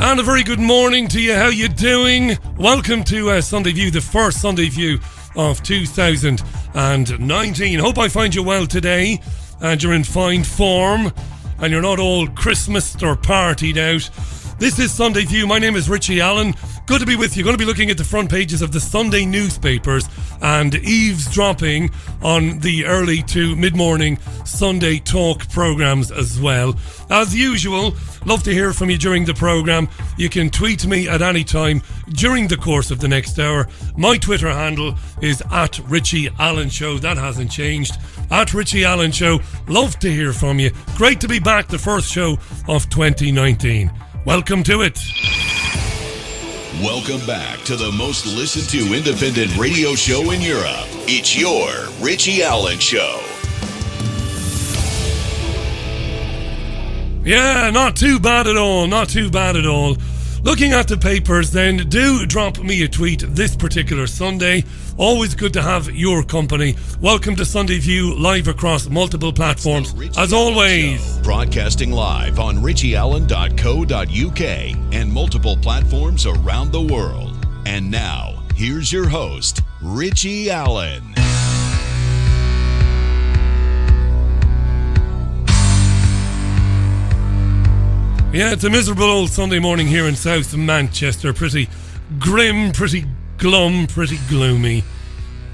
And a very good morning to you. How you doing? Welcome to Sunday View, the first Sunday View of 2019. Hope I find you well today and you're in fine form and you're not all Christmased or partied out. This is Sunday View. My name is Richie Allen. Good to be with you. Going to be looking at the front pages of the Sunday newspapers and eavesdropping on the early to mid-morning Sunday talk programs as well. As usual, love to hear from you during the program. You can tweet me at any time during the course of the next hour. My Twitter handle is at Richie Allen Show. That hasn't changed. At Richie Allen Show. Love to hear from you. Great to be back, the first show of 2019. Welcome to it. Welcome back to the most listened to independent radio show in Europe. It's your Richie Allen Show. Yeah, not too bad at all. Not too bad at all. Looking at the papers then, do drop me a tweet this particular Sunday. Always good to have your company. Welcome to Sunday View, live across multiple platforms, as always. Broadcasting live on richieallen.co.uk and multiple platforms around the world. And now, here's your host, Richie Allen. Yeah, it's a miserable old Sunday morning here in South Manchester. Pretty grim, pretty glum, pretty gloomy.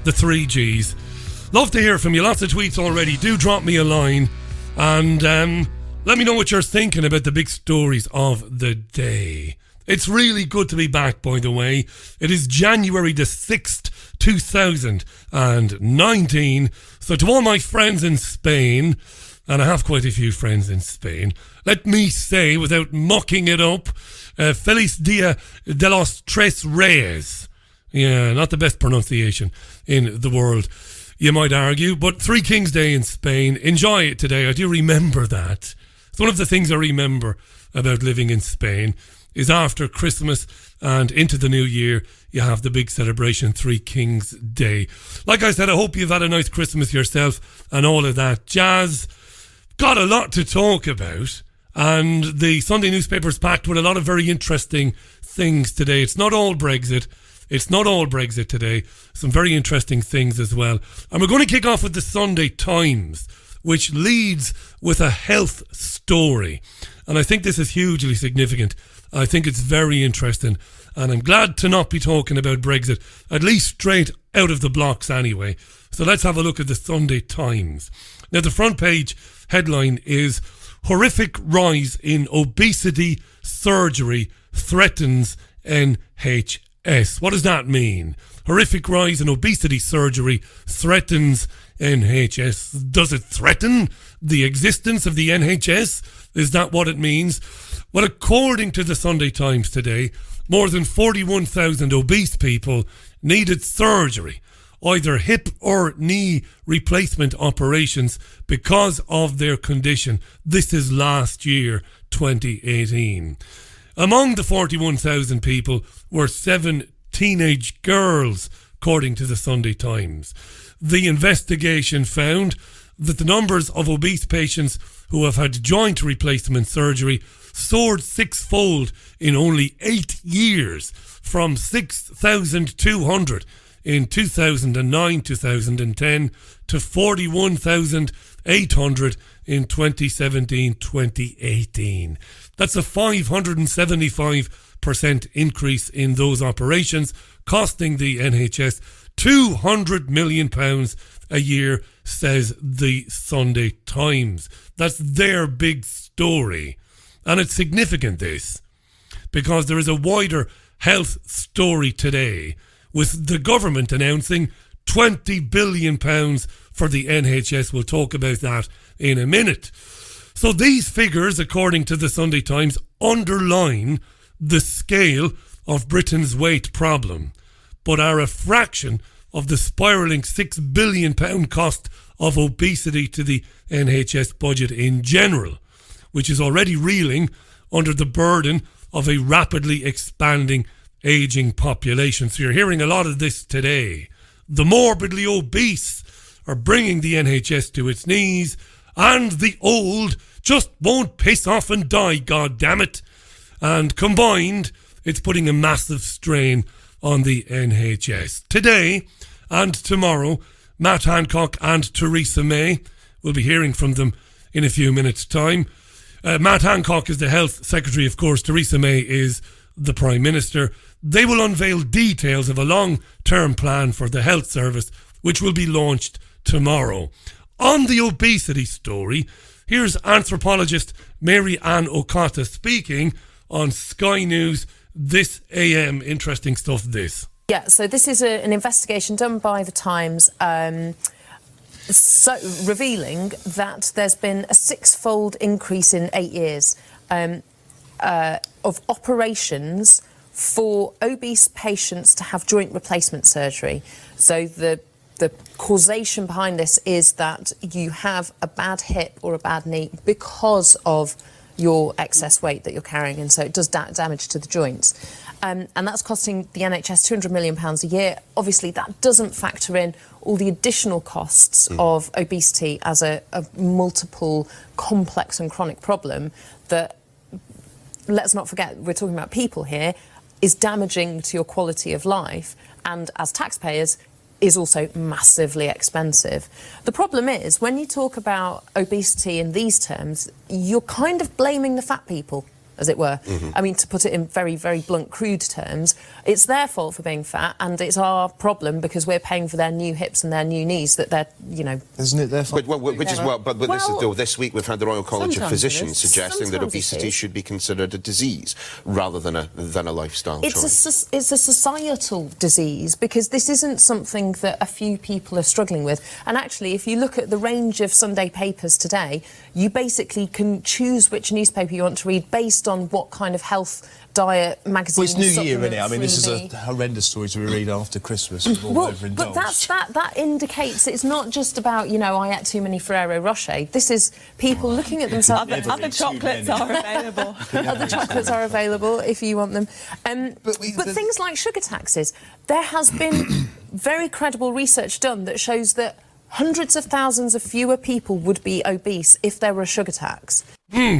The 3Gs. Love to hear from you. Lots of tweets already. Do drop me a line and let me know what you're thinking about the big stories of the day. It's really good to be back, by the way. It is January the 6th, 2019. So to all my friends in Spain, and I have quite a few friends in Spain, let me say, without mucking it up, Feliz Dia de los Tres Reyes. Yeah, not the best pronunciation in the world, you might argue. But Three Kings Day in Spain. Enjoy it today. I do remember that. It's one of the things I remember about living in Spain is after Christmas and into the new year, you have the big celebration, Three Kings Day. Like I said, I hope you've had a nice Christmas yourself and all of that jazz. Got a lot to talk about. And the Sunday newspaper's packed with a lot of very interesting things today. It's not all Brexit. It's not all Brexit today. Some very interesting things as well. And we're going to kick off with the Sunday Times, which leads with a health story. And I think this is hugely significant. I think it's very interesting. And I'm glad to not be talking about Brexit, at least straight out of the blocks anyway. So let's have a look at the Sunday Times. Now, the front page headline is Horrific Rise in Obesity Surgery Threatens NHS. What does that mean? Horrific rise in obesity surgery threatens NHS. Does it threaten the existence of the NHS? Is that what it means? Well, according to the Sunday Times today, more than 41,000 obese people needed surgery, either hip or knee replacement operations because of their condition. This is last year, 2018. Among the 41,000 people were 7 teenage girls, according to the Sunday Times. The investigation found that the numbers of obese patients who have had joint replacement surgery soared sixfold in only 8 years, from 6,200 in 2009-2010 to 41,800 in 2017-2018. That's a 575% increase in those operations, costing the NHS £200 million a year, says the Sunday Times. That's their big story. And it's significant, this, because there is a wider health story today, with the government announcing £20 billion for the NHS. We'll talk about that in a minute. So these figures, according to the Sunday Times, underline the scale of Britain's weight problem, but are a fraction of the spiralling £6 billion cost of obesity to the NHS budget in general, which is already reeling under the burden of a rapidly expanding ageing population. So you're hearing a lot of this today. The morbidly obese are bringing the NHS to its knees, and the old just won't piss off and die, God damn it. And combined, it's putting a massive strain on the NHS. Today and tomorrow, Matt Hancock and Theresa May, we'll be hearing from them in a few minutes' time. Matt Hancock is the Health Secretary, of course. Theresa May is the Prime Minister. They will unveil details of a long-term plan for the health service, which will be launched tomorrow. On the obesity story, here's anthropologist Mary Ann Okata speaking on Sky News this AM. Interesting stuff, this. Yeah, so this is an investigation done by The Times, revealing that there's been a 6-fold increase in 8 years of operations for obese patients to have joint replacement surgery. So the causation behind this is that you have a bad hip or a bad knee because of your excess weight that you're carrying, and so it does damage to the joints. And that's costing the NHS £200 million a year. Obviously, that doesn't factor in all the additional costs of obesity as a multiple, complex and chronic problem that, let's not forget, we're talking about people here, is damaging to your quality of life, and as taxpayers, is also massively expensive. The problem is, when you talk about obesity in these terms, you're kind of blaming the fat people, as it were. I mean, to put it in very, very blunt, crude terms, it's their fault for being fat, and it's our problem because we're paying for their new hips and their new knees that they're, Isn't it their fault? But this week we've had the Royal College of Physicians suggesting that Sometimes obesity should be considered a disease rather than a lifestyle choice. It's a societal disease because this isn't something that a few people are struggling with. And actually, if you look at the range of Sunday papers today, you basically can choose which newspaper you want to read based on what kind of health, diet, magazine. Well, it's New Year, isn't it? I mean, this is a horrendous story to read after Christmas. But that indicates it's not just about, I ate too many Ferrero Rocher. This is people looking at themselves. Other chocolates are available. Other chocolates are available if you want them. But things like sugar taxes. There has been very credible research done that shows that hundreds of thousands of fewer people would be obese if there were a sugar tax.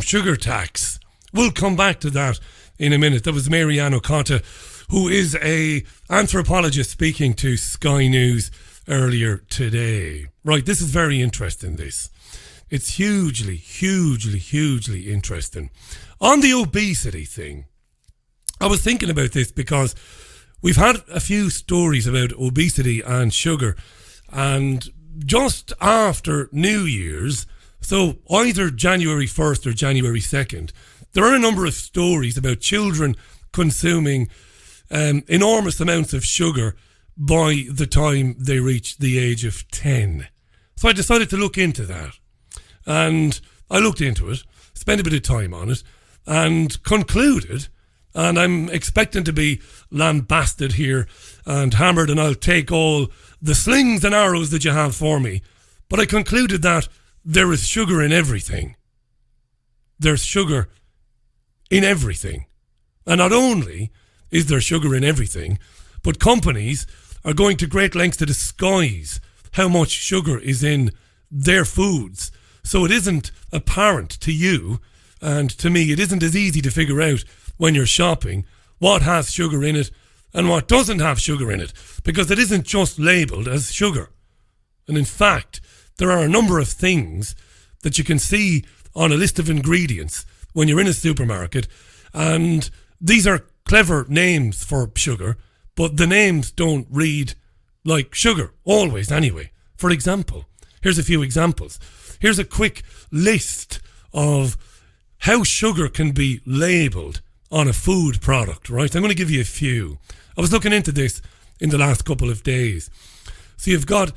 Sugar tax. We'll come back to that in a minute. That was Mary Ann Okata, who is a anthropologist speaking to Sky News earlier today. Right, this is very interesting, this. It's hugely, hugely, hugely interesting. On the obesity thing, I was thinking about this because we've had a few stories about obesity and sugar, and just after New Year's, so either January 1st or January 2nd, there are a number of stories about children consuming enormous amounts of sugar by the time they reach the age of 10. So I decided to look into that. And I looked into it, spent a bit of time on it, and concluded, and I'm expecting to be lambasted here and hammered, and I'll take all the slings and arrows that you have for me, but I concluded that there is sugar in everything. There's sugar in everything. And not only is there sugar in everything, but companies are going to great lengths to disguise how much sugar is in their foods. So it isn't apparent to you, and to me it isn't as easy to figure out when you're shopping what has sugar in it and what doesn't have sugar in it, because it isn't just labelled as sugar. And in fact, there are a number of things that you can see on a list of ingredients when you're in a supermarket, and these are clever names for sugar, but the names don't read like sugar, always anyway. For example, here's a few examples. Here's a quick list of how sugar can be labelled on a food product, right? I'm going to give you a few. I was looking into this in the last couple of days. So you've got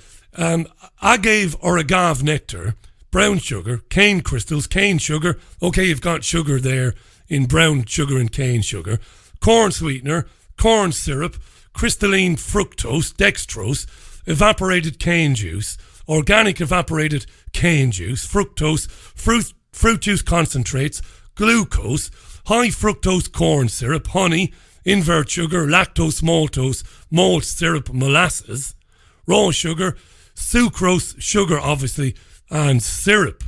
agave or agave nectar, brown sugar, cane crystals, cane sugar. Okay, you've got sugar there in brown sugar and cane sugar. Corn sweetener, corn syrup, crystalline fructose, dextrose, evaporated cane juice, organic evaporated cane juice, fructose, fruit juice concentrates, glucose, high fructose corn syrup, honey, invert sugar, lactose, maltose, malt syrup, molasses, raw sugar, sucrose, sugar obviously, and syrup.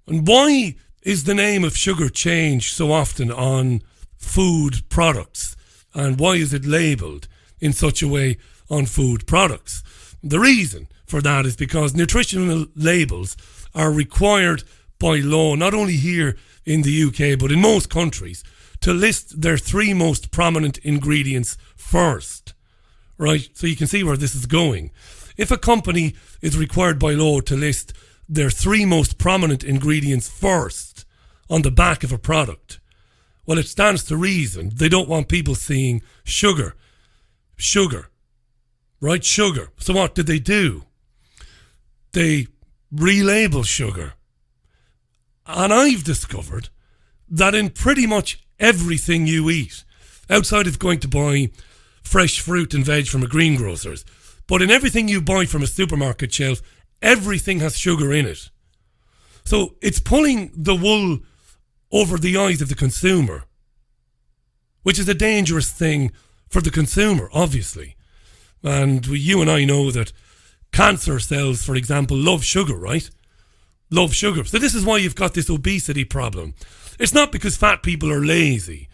And why is the name of sugar changed so often on food products? And why is it labelled in such a way on food products? The reason for that is because nutritional labels are required by law, not only here in the UK, but in most countries, to list their 3 most prominent ingredients first. Right? So you can see where this is going. If a company is required by law to list their 3 most prominent ingredients first on the back of a product, well, it stands to reason they don't want people seeing sugar. Sugar. Right? Sugar. So what did they do? They relabel sugar. And I've discovered that in pretty much everything you eat, outside of going to buy fresh fruit and veg from a greengrocer's, but in everything you buy from a supermarket shelf, everything has sugar in it. So it's pulling the wool over the eyes of the consumer, which is a dangerous thing for the consumer, obviously. And you and I know that cancer cells, for example, love sugar, right? Love sugar. So this is why you've got this obesity problem. It's not because fat people are lazy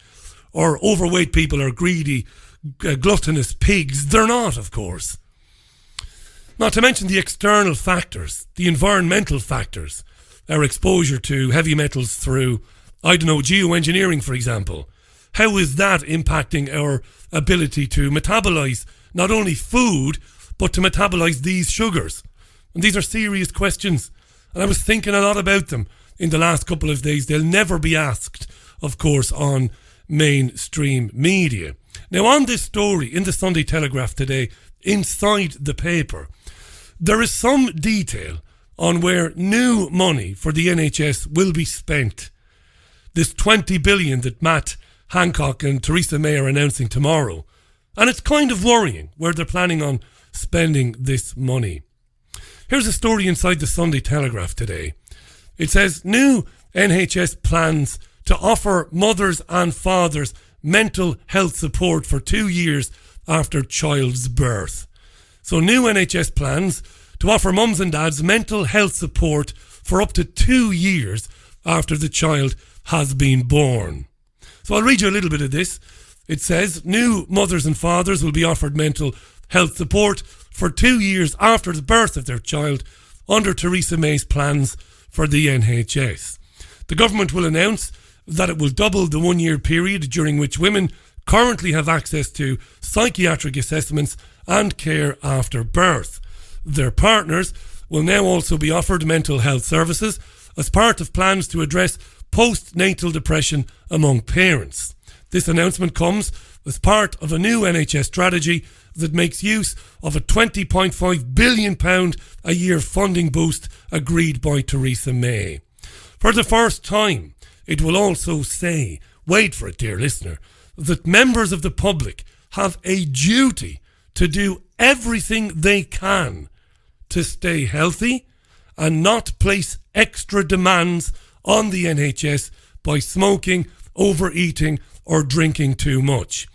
or overweight people are greedy, gluttonous pigs. They're not, of course. Not to mention the external factors, the environmental factors, our exposure to heavy metals through, geoengineering, for example. How is that impacting our ability to metabolize not only food, but to metabolize these sugars? And these are serious questions. And I was thinking a lot about them in the last couple of days. They'll never be asked, of course, on mainstream media. Now, on this story in the Sunday Telegraph today, inside the paper, there is some detail on where new money for the NHS will be spent. This 20 billion that Matt Hancock and Theresa May are announcing tomorrow. And it's kind of worrying where they're planning on spending this money. Here's a story inside the Sunday Telegraph today. It says, new NHS plans to offer mothers and fathers mental health support for 2 years after child's birth. So new NHS plans to offer mums and dads mental health support for up to 2 years after the child has been born. So I'll read you a little bit of this. It says, new mothers and fathers will be offered mental health support for 2 years after the birth of their child under Theresa May's plans for the NHS. The government will announce that it will double the 1 year period during which women currently have access to psychiatric assessments and care after birth. Their partners will now also be offered mental health services as part of plans to address postnatal depression among parents. This announcement comes as part of a new NHS strategy that makes use of a £20.5 billion a year funding boost agreed by Theresa May. For the first time, it will also say, wait for it dear listener, that members of the public have a duty to do everything they can to stay healthy and not place extra demands on the NHS by smoking, overeating or drinking too much.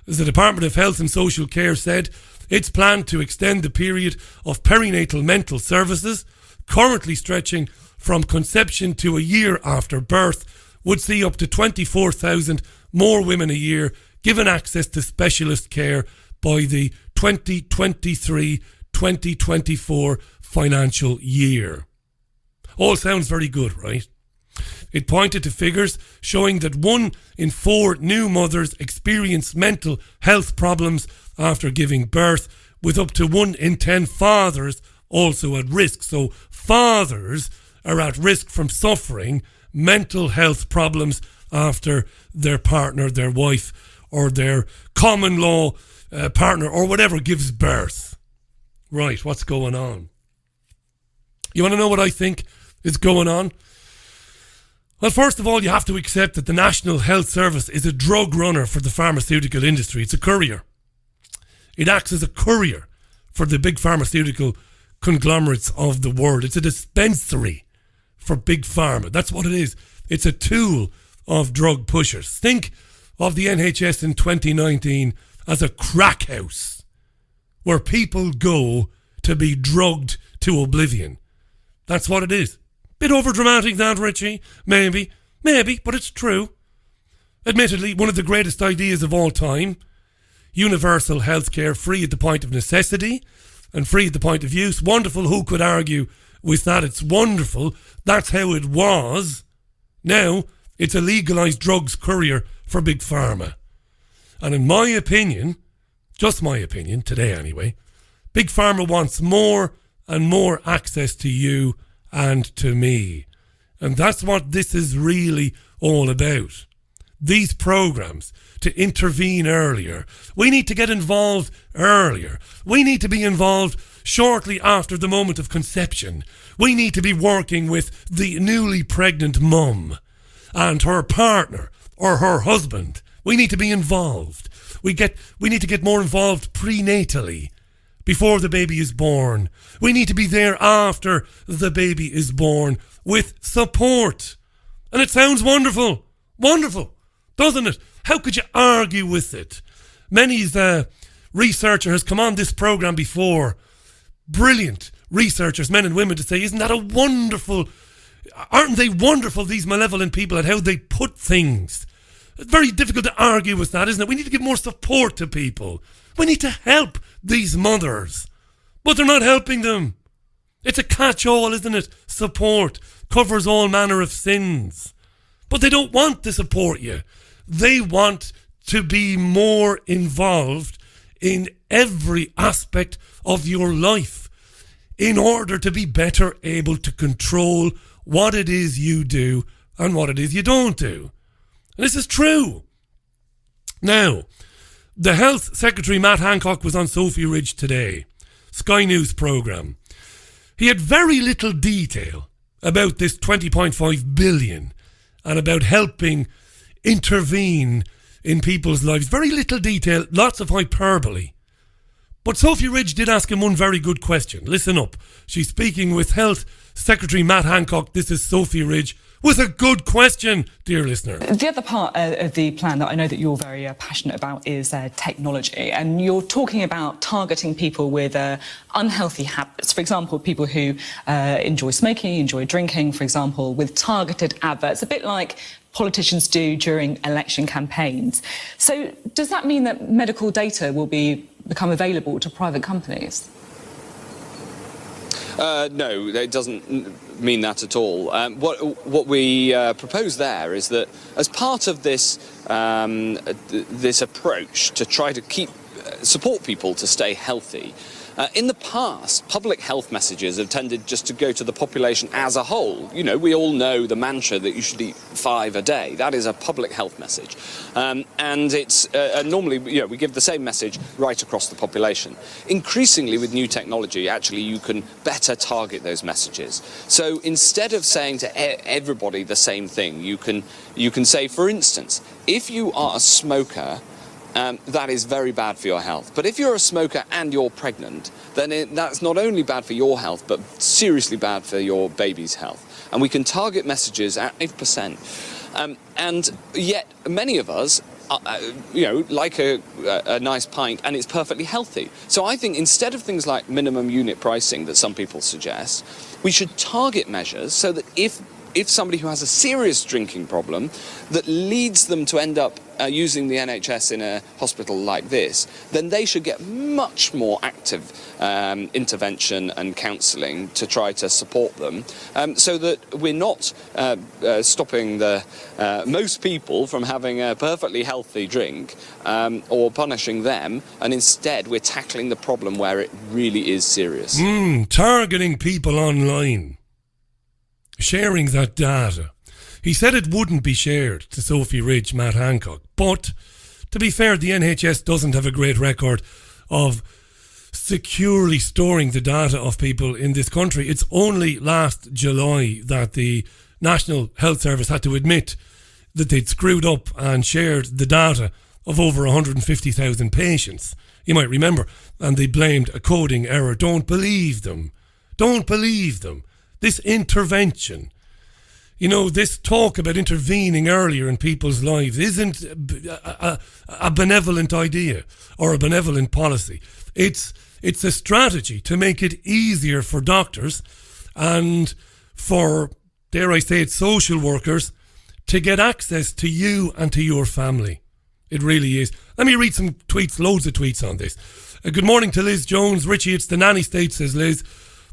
As the Department of Health and Social Care said, it's planned to extend the period of perinatal mental services, currently stretching from conception to a year after birth, would see up to 24,000 more women a year given access to specialist care by the 2023-2024 financial year. All sounds very good, right? It pointed to figures showing that 1 in 4 new mothers experience mental health problems after giving birth, with up to 1 in 10 fathers also at risk. So fathers are at risk from suffering mental health problems after their partner, their wife, or their common law partner, or whatever, gives birth. Right, what's going on? You want to know what I think is going on? Well, first of all, you have to accept that the National Health Service is a drug runner for the pharmaceutical industry. It's a courier. It acts as a courier for the big pharmaceutical conglomerates of the world. It's a dispensary for big pharma. That's what it is. It's a tool of drug pushers. Think of the NHS in 2019 as a crack house where people go to be drugged to oblivion. That's what it is. Bit overdramatic that, Richie? Maybe, but it's true. Admittedly, one of the greatest ideas of all time. Universal healthcare, free at the point of necessity and free at the point of use. Wonderful. Who could argue with that? It's wonderful. That's how it was. Now, it's a legalised drugs courier for Big Pharma. And in my opinion, just my opinion, today anyway, Big Pharma wants more and more access to you and to me. And that's what this is really all about. These programs to intervene earlier. We need to get involved earlier. We need to be involved shortly after the moment of conception. We need to be working with the newly pregnant mum and her partner or her husband. We need to be involved. We need to get more involved prenatally, before the baby is born. We need to be there after the baby is born with support. And it sounds wonderful. Wonderful, doesn't it? How could you argue with it? Many's researcher has come on this programme before. Brilliant researchers, men and women, to say, isn't that a wonderful... Aren't they wonderful, these malevolent people, at how they put things? It's very difficult to argue with that, isn't it? We need to give more support to people. We need to help these mothers. But they're not helping them. It's a catch-all, isn't it? Support covers all manner of sins. But they don't want to support you. They want to be more involved in every aspect of your life in order to be better able to control what it is you do and what it is you don't do. And this is true. Now, the Health Secretary, Matt Hancock, was on Sophie Ridge today, Sky News programme. He had very little detail about this 20.5 billion and about helping intervene in people's lives. Very little detail, lots of hyperbole. But Sophie Ridge did ask him one very good question. Listen up. She's speaking with Health Secretary Matt Hancock. This is Sophie Ridge with a good question, dear listener. The other part of the plan that I know that you're very passionate about is technology. And you're talking about targeting people with unhealthy habits. For example, people who enjoy smoking, enjoy drinking, for example, with targeted adverts. A bit like politicians do during election campaigns. So does that mean that medical data will become available to private companies? No, it doesn't mean that at all. What we propose there is that as part of this this approach to try to support people to stay healthy, in the past, public health messages have tended just to go to the population as a whole. You know, we all know the mantra that you should eat 5 a day. That is a public health message. And it's normally, we give the same message right across the population. Increasingly, with new technology, actually, you can better target those messages. So instead of saying to everybody the same thing, you can say, for instance, if you are a smoker, that is very bad for your health. But if you're a smoker and you're pregnant, then that's not only bad for your health, but seriously bad for your baby's health. And we can target messages at 8%. And yet many of us, like a nice pint, and it's perfectly healthy. So I think instead of things like minimum unit pricing that some people suggest, we should target measures so that if somebody who has a serious drinking problem that leads them to end up using the NHS in a hospital like this, then they should get much more active intervention and counselling to try to support them, so that we're not stopping most people from having a perfectly healthy drink or punishing them, and instead we're tackling the problem where it really is serious. Targeting people online. Sharing that data. He said it wouldn't be shared to Sophie Ridge, Matt Hancock. But, to be fair, the NHS doesn't have a great record of securely storing the data of people in this country. It's only last July that the National Health Service had to admit that they'd screwed up and shared the data of over 150,000 patients. You might remember. And they blamed a coding error. Don't believe them. Don't believe them. This intervention, this talk about intervening earlier in people's lives isn't a benevolent idea or a benevolent policy. It's a strategy to make it easier for doctors and for, dare I say it, social workers to get access to you and to your family. It really is. Let me read some tweets, loads of tweets on this. Good morning to Liz Jones. Richie, it's the nanny state, says Liz.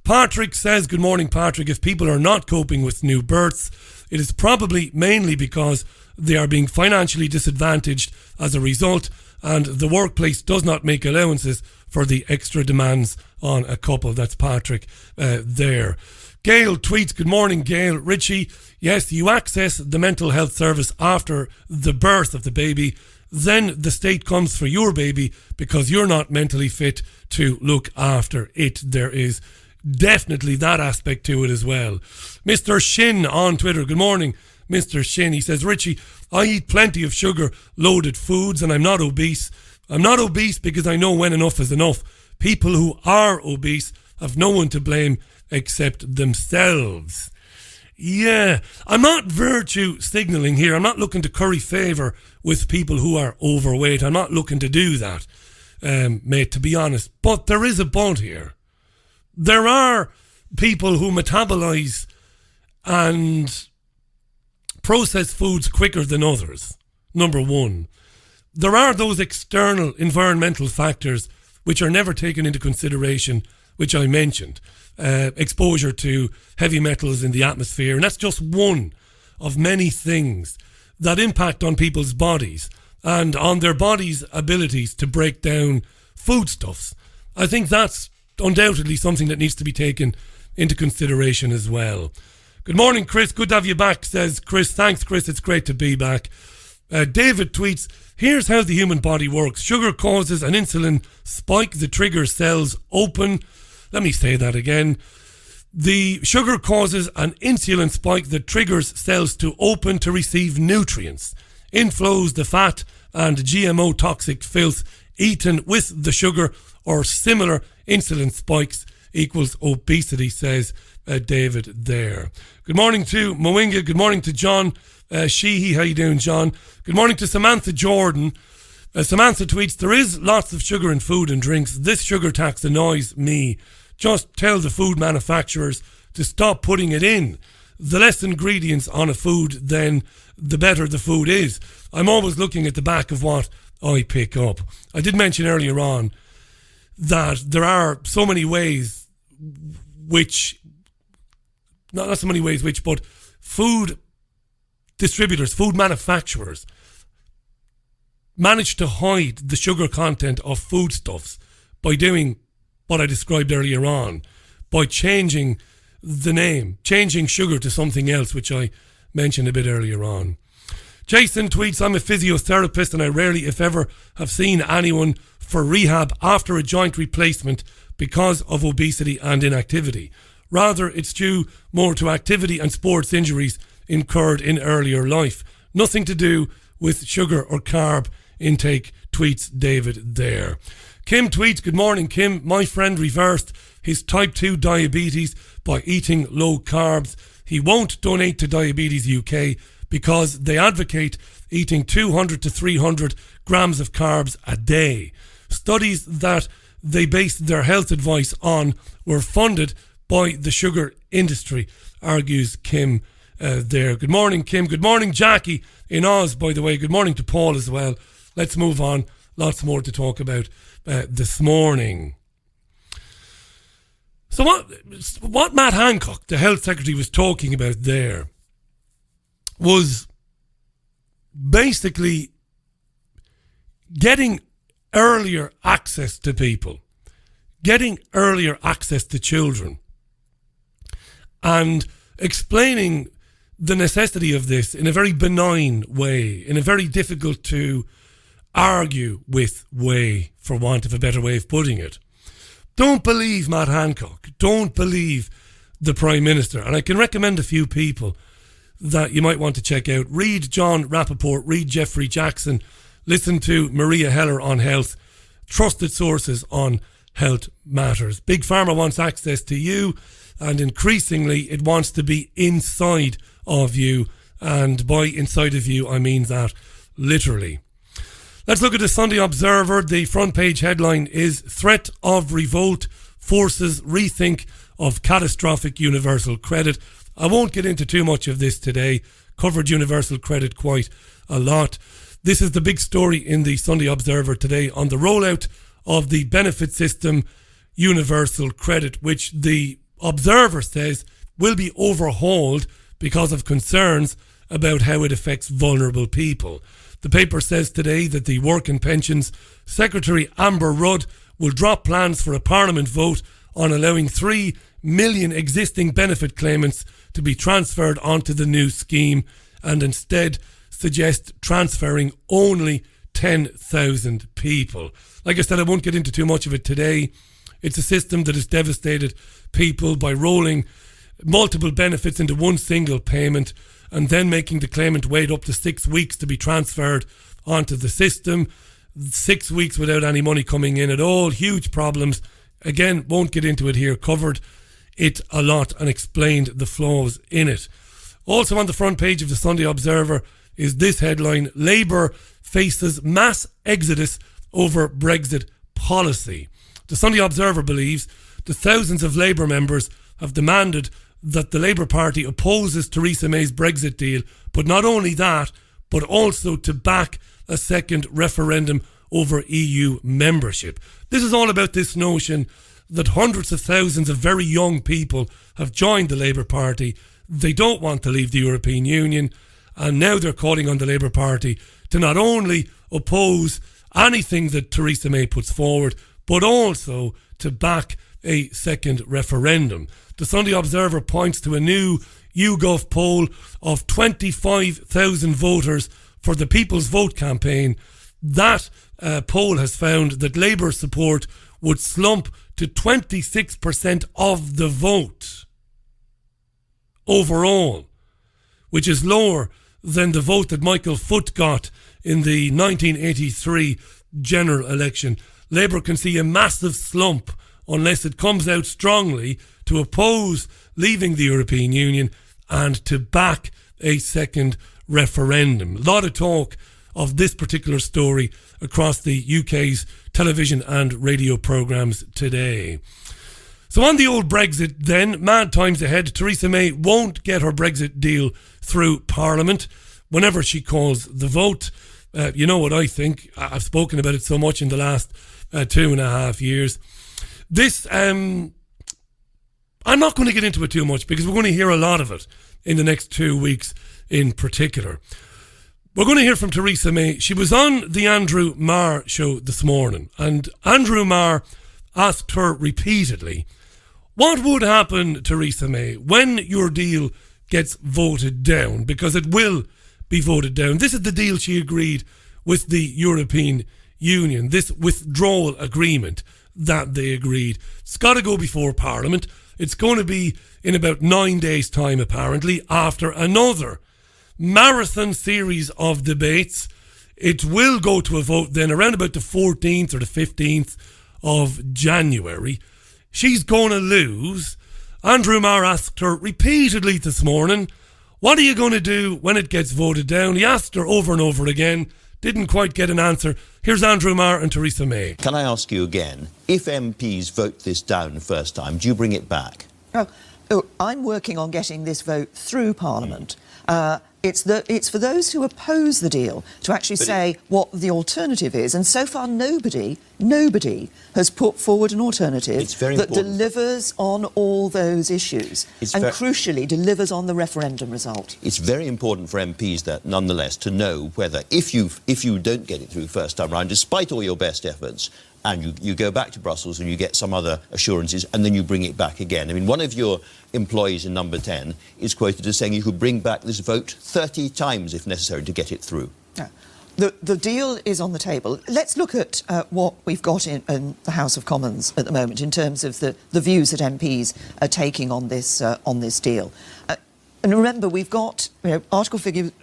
Patrick says, good morning, Patrick. If people are not coping with new births, it is probably mainly because they are being financially disadvantaged as a result, and the workplace does not make allowances for the extra demands on a couple. That's Patrick there. Gail tweets, good morning, Gail. Richie, yes, you access the mental health service after the birth of the baby. Then the state comes for your baby because you're not mentally fit to look after it. There is definitely that aspect to it as well. Mr. Shin on Twitter, good morning, Mr. Shin. He says, Richie, I eat plenty of sugar-loaded foods and I'm not obese. I'm not obese because I know when enough is enough. People who are obese have no one to blame except themselves. Yeah, I'm not virtue signalling here. I'm not looking to curry favour with people who are overweight. I'm not looking to do that, mate, to be honest. But there is a but here. There are people who metabolise and process foods quicker than others, number one. There are those external environmental factors which are never taken into consideration, which I mentioned. Exposure to heavy metals in the atmosphere, and that's just one of many things that impact on people's bodies and on their bodies' abilities to break down foodstuffs. I think that's undoubtedly something that needs to be taken into consideration as well. Good morning, Chris. Good to have you back, says Chris. Thanks, Chris. It's great to be back. David tweets, here's how the human body works. Sugar causes an insulin spike. The trigger cells open. Let me say that again. The sugar causes an insulin spike that triggers cells to open to receive nutrients. Inflows the fat and GMO toxic filth eaten with the sugar or similar insulin spikes equals obesity, says David there. Good morning to Moinga. Good morning to John Sheehy. How you doing, John? Good morning to Samantha Jordan. Samantha tweets, there is lots of sugar in food and drinks. This sugar tax annoys me. Just tell the food manufacturers to stop putting it in. The less ingredients on a food, then the better the food is. I'm always looking at the back of what I pick up. I did mention earlier on that there are so many ways which, not so many ways which, but food distributors, food manufacturers manage to hide the sugar content of foodstuffs by doing what I described earlier on, by changing the name, changing sugar to something else, which I mentioned a bit earlier on. Jason tweets, I'm a physiotherapist and I rarely, if ever, have seen anyone for rehab after a joint replacement because of obesity and inactivity. Rather, it's due more to activity and sports injuries incurred in earlier life. Nothing to do with sugar or carb intake, tweets David there. Kim tweets, good morning, Kim. My friend reversed his type 2 diabetes by eating low carbs. He won't donate to Diabetes UK because they advocate eating 200 to 300 grams of carbs a day. Studies that they based their health advice on were funded by the sugar industry, argues Kim there. Good morning, Kim. Good morning, Jackie in Oz, by the way. Good morning to Paul as well. Let's move on. Lots more to talk about this morning. So what Matt Hancock, the health secretary, was talking about there was basically getting earlier access to people, getting earlier access to children, and explaining the necessity of this in a very benign way, in a very difficult to argue with way, for want of a better way of putting it. Don't believe Matt Hancock. Don't believe the Prime Minister. And I can recommend a few people that you might want to check out. Read John Rappaport, read Jeffrey Jackson, listen to Maria Heller on health, trusted sources on health matters. Big Pharma wants access to you, and increasingly it wants to be inside of you. And by inside of you, I mean that literally. Let's look at the Sunday Observer. The front page headline is Threat of Revolt Forces Rethink of Catastrophic Universal Credit. I won't get into too much of this today covered universal credit quite a lot. This is the big story in the Sunday Observer today on the rollout of the benefit system universal credit, which the Observer says will be overhauled because of concerns about how it affects vulnerable people. The paper says today that the Work and Pensions Secretary Amber Rudd will drop plans for a Parliament vote on allowing 3 million existing benefit claimants to be transferred onto the new scheme and instead suggest transferring only 10,000 people. Like I said, I won't get into too much of it today. It's a system that has devastated people by rolling multiple benefits into one single payment and then making the claimant wait up to 6 weeks to be transferred onto the system. 6 weeks without any money coming in at all. Huge problems. Again, won't get into it here. Covered it a lot and explained the flaws in it. Also on the front page of the Sunday Observer is this headline: Labour faces mass exodus over Brexit policy. The Sunday Observer believes the thousands of Labour members have demanded that the Labour Party opposes Theresa May's Brexit deal, but not only that, but also to back a second referendum over EU membership. This is all about this notion that hundreds of thousands of very young people have joined the Labour Party. They don't want to leave the European Union, and now they're calling on the Labour Party to not only oppose anything that Theresa May puts forward, but also to back a second referendum. The Sunday Observer points to a new YouGov poll of 25,000 voters for the People's Vote campaign. That poll has found that Labour support would slump to 26% of the vote overall, which is lower than the vote that Michael Foot got in the 1983 general election. Labour can see a massive slump unless it comes out strongly to oppose leaving the European Union and to back a second referendum. A lot of talk of this particular story across the UK's television and radio programmes today. So on the old Brexit then, mad times ahead. Theresa May won't get her Brexit deal through Parliament whenever she calls the vote. You know what I think. I've spoken about it so much in the last 2.5 years. This, I'm not going to get into it too much because we're going to hear a lot of it in the next 2 weeks in particular. We're going to hear from Theresa May. She was on the Andrew Marr show this morning, and Andrew Marr asked her repeatedly, what would happen, Theresa May, when your deal gets voted down? Because it will be voted down. This is the deal she agreed with the European Union, this withdrawal agreement that they agreed. It's got to go before Parliament. It's going to be in about 9 days' time, apparently, after another marathon series of debates. It will go to a vote then around about the 14th or the 15th of January. She's going to lose. Andrew Marr asked her repeatedly this morning, what are you going to do when it gets voted down? He asked her over and over again, didn't quite get an answer. Here's Andrew Marr and Theresa May. Can I ask you again, if MPs vote this down the first time, do you bring it back? Oh, I'm working on getting this vote through Parliament. It's for those who oppose the deal to actually say what the alternative is. And so far, nobody has put forward an alternative that delivers on all those issues and crucially delivers on the referendum result. It's very important for MPs that, nonetheless, to know whether if you don't get it through first time round, despite all your best efforts, and you go back to Brussels and you get some other assurances and then you bring it back again. I mean, one of your employees in Number 10 is quoted as saying you could bring back this vote 30 times if necessary to get it through. Yeah. The deal is on the table. Let's look at what we've got in the House of Commons at the moment in terms of the views that MPs are taking on this deal. And remember, we've got Article 50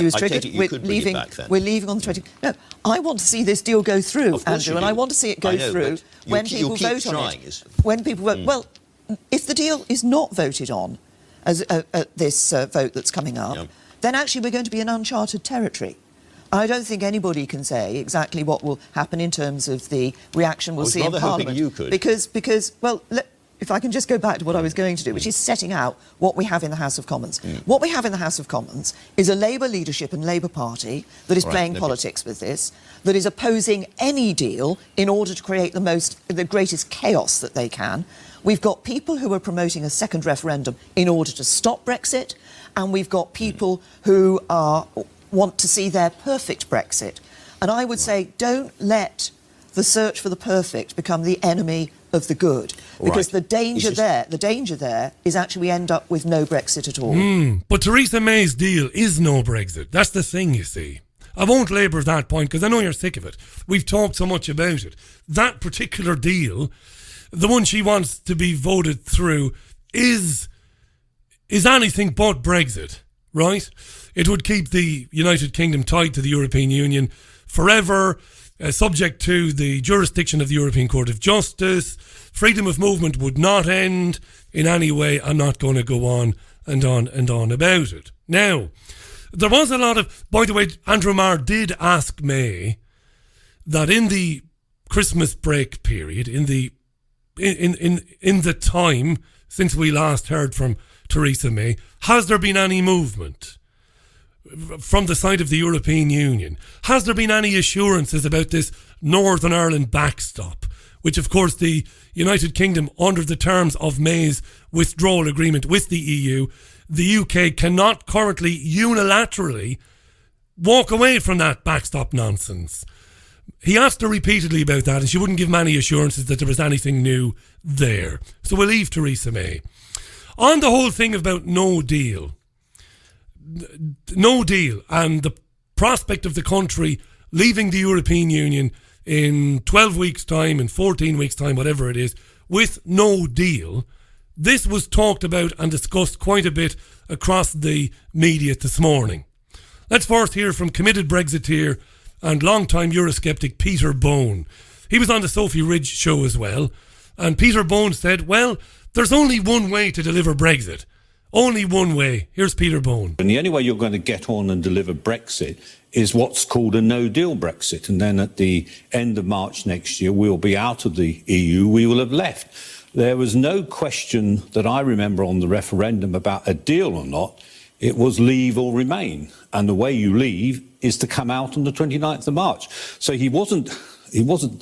was triggered. We're leaving on the 20th. No, I want to see this deal go through, Andrew, and I want to see it go through when people vote on it. When people vote, well, if the deal is not voted on as this vote that's coming up, then actually we're going to be in uncharted territory. I don't think anybody can say exactly what will happen in terms of the reaction we'll see in Parliament. You could. Because well, if I can just go back to what I was going to do, which is setting out what we have in the House of Commons. What we have in the House of Commons is a Labour leadership and Labour Party that is playing politics with this, that is opposing any deal in order to create the greatest chaos that they can. We've got people who are promoting a second referendum in order to stop Brexit, and we've got people who want to see their perfect Brexit. And I would say, don't let the search for the perfect become the enemy of the good, because the danger there is actually we end up with no Brexit at all. But Theresa May's deal is no Brexit. That's the thing, you see. I won't labour that point because I know you're sick of it. We've talked so much about it. That particular deal, the one she wants to be voted through, is anything but Brexit, right? It would keep the United Kingdom tied to the European Union forever, subject to the jurisdiction of the European Court of Justice. Freedom of movement would not end in any way. I'm not going to go on and on and on about it. Now, there was a lot of... By the way, Andrew Marr did ask May that in the Christmas break period, in the time since we last heard from Theresa May, has there been any movement from the side of the European Union? Has there been any assurances about this Northern Ireland backstop, which of course the United Kingdom, under the terms of May's withdrawal agreement with the EU, the UK cannot currently unilaterally walk away from that backstop nonsense? He asked her repeatedly about that, and she wouldn't give many assurances that there was anything new there. So we'll leave Theresa May. On the whole thing about no deal and the prospect of the country leaving the European Union in 12 weeks' time, in 14 weeks' time, whatever it is, with no deal, this was talked about and discussed quite a bit across the media this morning. Let's first hear from committed Brexiteer and long-time Eurosceptic Peter Bone. He was on the Sophie Ridge show as well, and Peter Bone said, well, there's only one way to deliver Brexit. Only one way. Here's Peter Bone. And the only way you're going to get on and deliver Brexit is what's called a no-deal Brexit. And then at the end of March next year, we'll be out of the EU. We will have left. There was no question that I remember on the referendum about a deal or not. It was leave or remain. And the way you leave is to come out on the 29th of March. So he wasn't,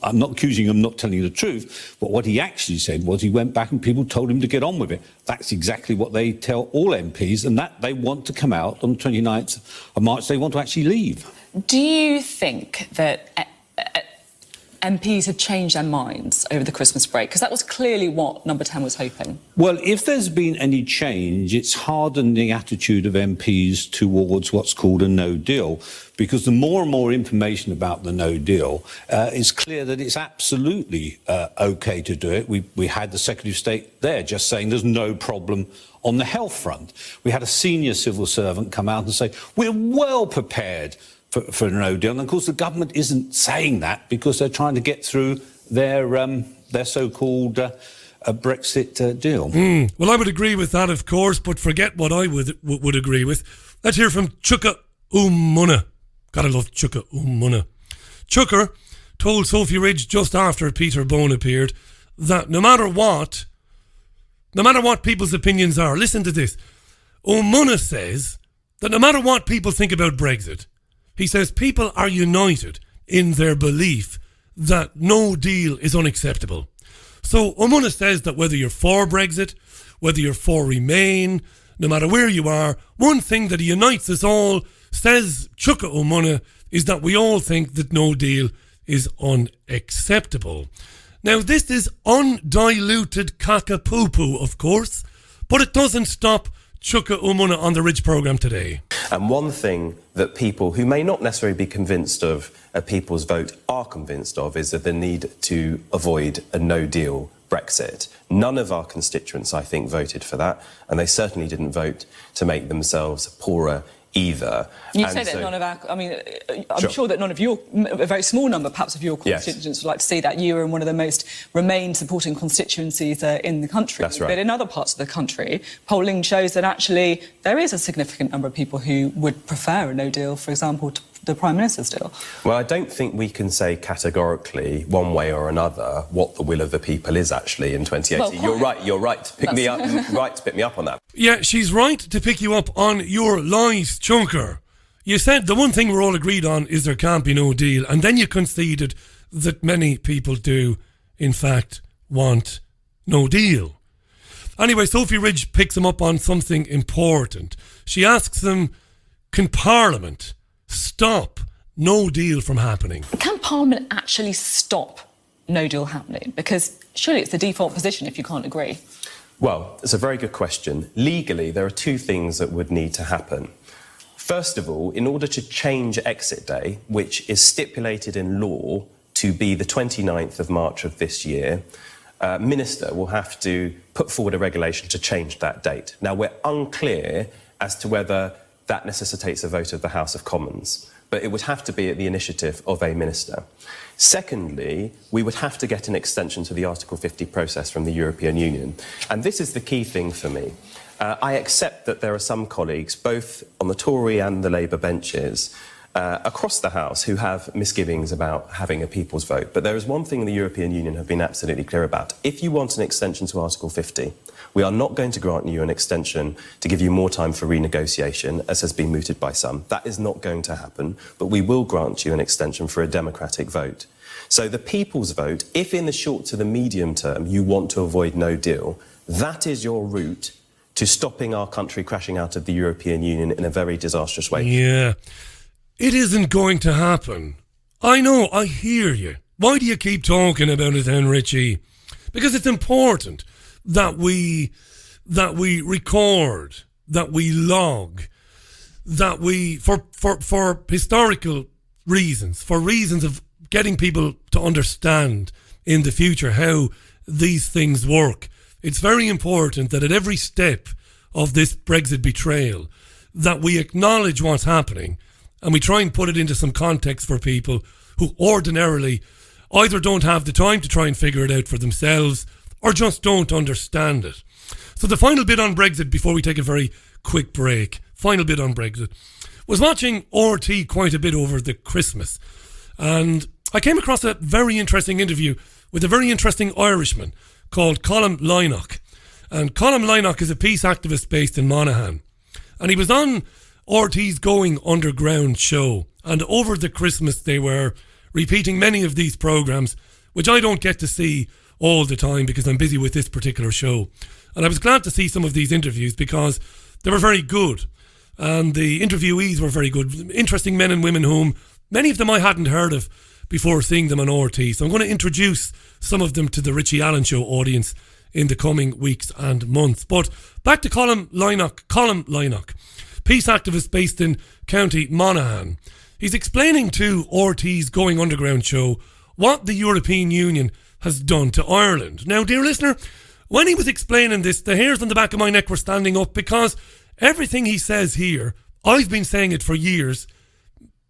I'm not accusing him of not telling you the truth, but what he actually said was he went back and people told him to get on with it. That's exactly what they tell all MPs, and that they want to come out on the 29th of March. They want to actually leave. Do you think that MPs have changed their minds over the Christmas break? Because that was clearly what Number 10 was hoping. Well, if there's been any change, it's hardened the attitude of MPs towards what's called a no deal, because the more and more information about the no deal, it's clear that it's absolutely OK to do it. We had the Secretary of State there just saying there's no problem on the health front. We had a senior civil servant come out and say, we're well prepared for a no deal. And of course, the government isn't saying that because they're trying to get through their so-called Brexit deal. Well, I would agree with that, of course, but forget what I would agree with. Let's hear from Chuka Umunna. Gotta love Chuka Umunna. Chuka told Sophie Ridge just after Peter Bone appeared that no matter what people's opinions are, listen to this. Umunna says that no matter what people think about Brexit, he says people are united in their belief that no deal is unacceptable. So Umunna says that whether you're for Brexit, whether you're for Remain, no matter where you are, one thing that unites us all, says Chuka Umunna, is that we all think that no deal is unacceptable. Now, this is undiluted caca-poo-poo, of course, but it doesn't stop Chuka Umunna on the Ridge programme today. And one thing that people who may not necessarily be convinced of a people's vote are convinced of is that the need to avoid a no-deal Brexit. None of our constituents, I think, voted for that, and they certainly didn't vote to make themselves poorer either. You say that none of our... I mean, I'm sure that none of your... A very small number, perhaps, of your constituents would like to see that. You are in one of the most Remain-supporting constituencies in the country. That's right. But in other parts of the country, polling shows that actually there is a significant number of people who would prefer a no-deal, for example, the Prime Minister's deal? Well, I don't think we can say categorically, one way or another, what the will of the people is actually in 2080. Well, you're right to pick me up. Right to pick me up on that. Yeah, she's right to pick you up on your lies, Chunker. You said the one thing we're all agreed on is there can't be no deal, and then you conceded that many people do, in fact, want no deal. Anyway, Sophie Ridge picks him up on something important. She asks him, can Parliament stop no deal from happening? Can Parliament actually stop no deal happening? Because surely it's the default position if you can't agree. Well, it's a very good question. Legally, there are two things that would need to happen. First of all, in order to change exit day, which is stipulated in law to be the 29th of March of this year, Minister will have to put forward a regulation to change that date. Now, we're unclear as to whether that necessitates a vote of the House of Commons, but it would have to be at the initiative of a minister. Secondly, we would have to get an extension to the Article 50 process from the European Union. And this is the key thing for me. I accept that there are some colleagues, both on the Tory and the Labour benches, across the House who have misgivings about having a people's vote. But there is one thing the European Union have been absolutely clear about. If you want an extension to Article 50, we are not going to grant you an extension to give you more time for renegotiation, as has been mooted by some. That is not going to happen, but we will grant you an extension for a democratic vote. So the people's vote, if in the short to the medium term you want to avoid no deal, that is your route to stopping our country crashing out of the European Union in a very disastrous way. Yeah. It isn't going to happen. I know, I hear you. Why do you keep talking about it then, Richie? Because it's important that we record, that we log, that we, for historical reasons, for reasons of getting people to understand in the future how these things work. It's very important that at every step of this Brexit betrayal, that we acknowledge what's happening and we try and put it into some context for people who ordinarily either don't have the time to try and figure it out for themselves or just don't understand it. So the final bit on Brexit, before we take a very quick break, final bit on Brexit, was watching RT quite a bit over the Christmas. And I came across a very interesting interview with a very interesting Irishman called Colm Lynagh. And Colm Lynagh is a peace activist based in Monaghan. And he was on RT's Going Underground show. And over the Christmas they were repeating many of these programmes, which I don't get to see all the time because I'm busy with this particular show. And I was glad to see some of these interviews because they were very good. And the interviewees were very good. Interesting men and women whom many of them I hadn't heard of before seeing them on RT. So I'm going to introduce some of them to the Richie Allen Show audience in the coming weeks and months. But back to Colm Lynagh, peace activist based in County Monaghan. He's explaining to RT's Going Underground show what the European Union has done to Ireland. Now, dear listener, when he was explaining this, the hairs on the back of my neck were standing up because everything he says here, I've been saying it for years,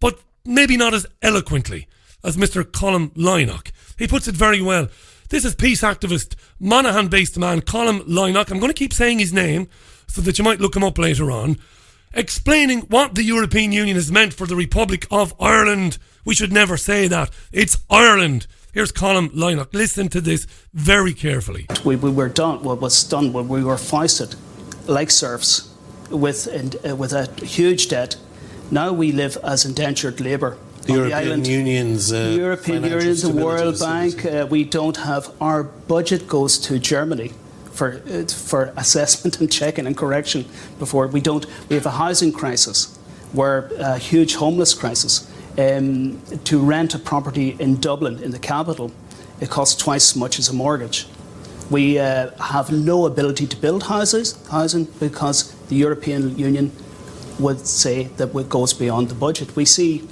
but maybe not as eloquently as Mr. Colm Lynagh. He puts it very well. This is peace activist, Monaghan-based man, Colm Lynagh. I'm going to keep saying his name so that you might look him up later on, explaining what the European Union has meant for the Republic of Ireland. We should never say that. It's Ireland. Here's Colm Lynagh. Listen to this very carefully. We were done. What was done when we were foisted like serfs with a huge debt. Now we live as indentured labour. The European Union's the European Union, the World Bank. We don't have, our budget goes to Germany for assessment and checking and correction. We have a housing crisis, where a huge homeless crisis. To rent a property in Dublin, in the capital, it costs twice as much as a mortgage. We have no ability to build housing because the European Union would say that it goes beyond the budget. We see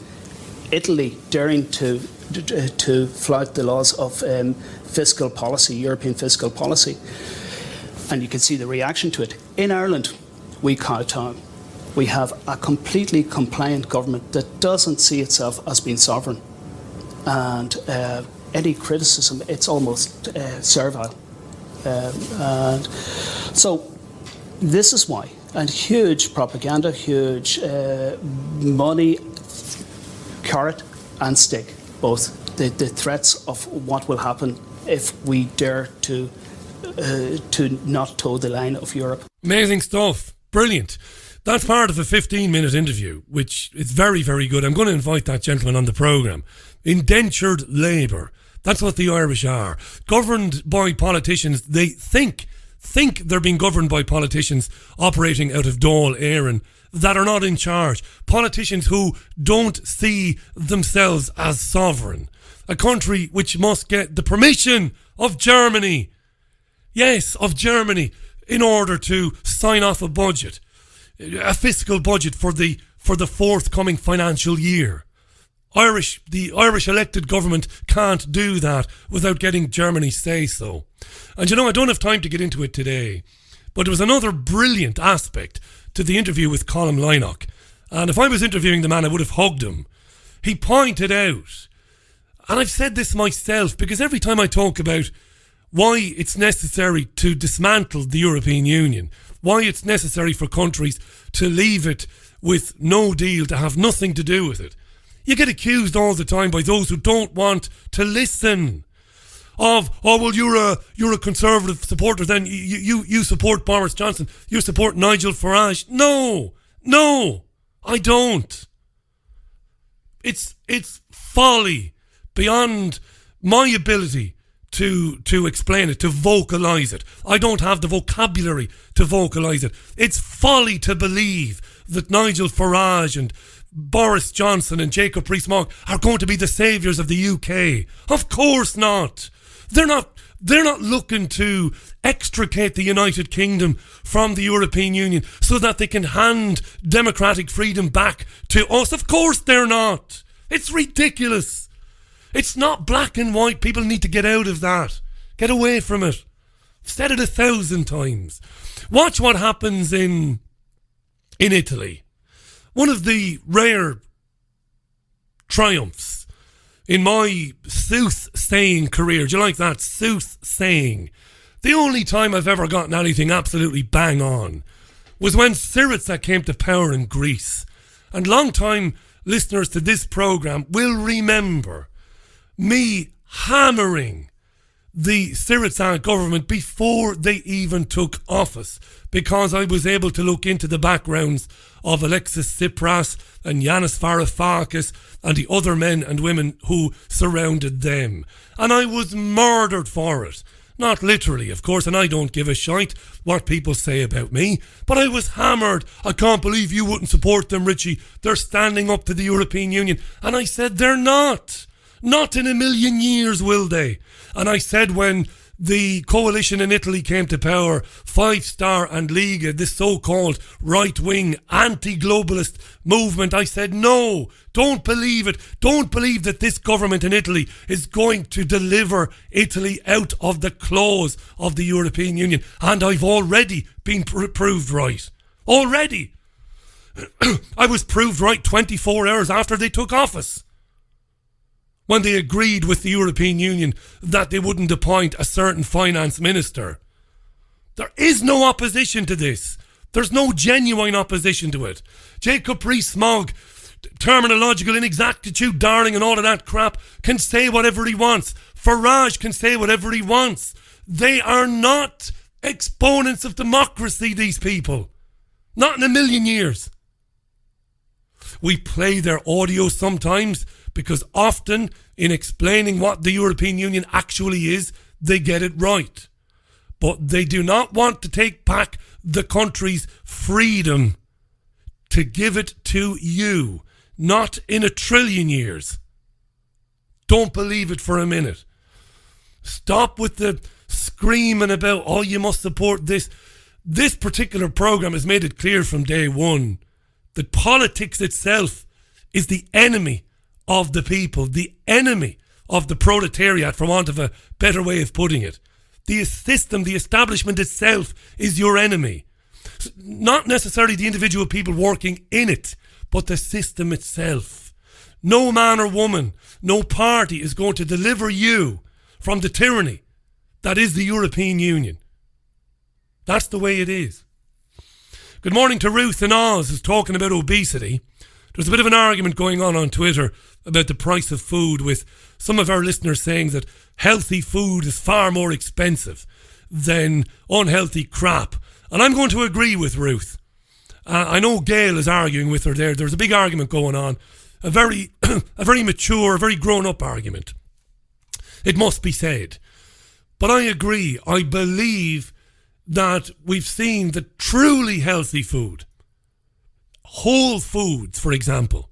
Italy daring to flout the laws of fiscal policy, European fiscal policy, and you can see the reaction to it. In Ireland, we kowtow. We have a completely compliant government that doesn't see itself as being sovereign, and any criticism, it's almost servile. And so this is why, and huge propaganda, huge money carrot and stick, both. The threats of what will happen if we dare to not toe the line of Europe. Amazing stuff. Brilliant. That's part of a 15-minute interview, which is very, very good. I'm going to invite that gentleman on the programme. Indentured labour. That's what the Irish are. Governed by politicians. They think they're being governed by politicians operating out of Dáil, Éireann, that are not in charge. Politicians who don't see themselves as sovereign. A country which must get the permission of Germany. Yes, of Germany, in order to sign off a budget. A fiscal budget for the forthcoming financial year. The Irish elected government can't do that without getting Germany's say so. And I don't have time to get into it today, but there was another brilliant aspect to the interview with Colm Lynagh. And if I was interviewing the man, I would have hugged him. He pointed out, and I've said this myself, because every time I talk about why it's necessary to dismantle the European Union, why it's necessary for countries to leave it with no deal, to have nothing to do with it, you get accused all the time by those who don't want to listen of, oh, well, you're a Conservative supporter, then you support Boris Johnson, you support Nigel Farage. No, I don't. It's folly beyond my ability to explain it, to vocalise it. I don't have the vocabulary to vocalise it. It's folly to believe that Nigel Farage and Boris Johnson and Jacob Rees-Mogg are going to be the saviours of the UK. Of course not. They're not looking to extricate the United Kingdom from the European Union so that they can hand democratic freedom back to us. Of course they're not. It's ridiculous. It's not black and white. People need to get out of that. Get away from it. I've said it 1,000 times. Watch what happens in Italy. One of the rare triumphs in my soothsaying career. Do you like that? Soothsaying. The only time I've ever gotten anything absolutely bang on was when Syriza came to power in Greece. And long-time listeners to this programme will remember me hammering the Syriza government before they even took office, because I was able to look into the backgrounds of Alexis Tsipras and Yanis Varoufakis and the other men and women who surrounded them. And I was murdered for it. Not literally, of course, and I don't give a shite what people say about me, but I was hammered. I can't believe you wouldn't support them, Richie. They're standing up to the European Union. And I said, they're not. Not in a million years will they. And I said when the coalition in Italy came to power, Five Star and Liga, this so-called right-wing anti-globalist movement, I said, no, don't believe it. Don't believe that this government in Italy is going to deliver Italy out of the claws of the European Union. And I've already been proved right. Already. I was proved right 24 hours after they took office, when they agreed with the European Union that they wouldn't appoint a certain finance minister. There is no opposition to this. There's no genuine opposition to it. Jacob Rees-Mogg, terminological inexactitude, darling, and all of that crap, can say whatever he wants. Farage can say whatever he wants. They are not exponents of democracy, these people. Not in a million years. We play their audio sometimes, because often in explaining what the European Union actually is, they get it right. But they do not want to take back the country's freedom to give it to you. Not in a trillion years. Don't believe it for a minute. Stop with the screaming about, oh, you must support this. This particular programme has made it clear from day one that politics itself is the enemy of the people, the enemy of the proletariat, for want of a better way of putting it. The system, the establishment itself is your enemy. Not necessarily the individual people working in it, but the system itself. No man or woman, no party is going to deliver you from the tyranny that is the European Union. That's the way it is. Good morning to Ruth in Oz, who's talking about obesity. There's a bit of an argument going on Twitter about the price of food, with some of our listeners saying that healthy food is far more expensive than unhealthy crap. And I'm going to agree with Ruth. I know Gail is arguing with her there. There's a big argument going on. A very mature, a very grown-up argument. It must be said. But I agree. I believe that we've seen that truly healthy food, whole foods, for example,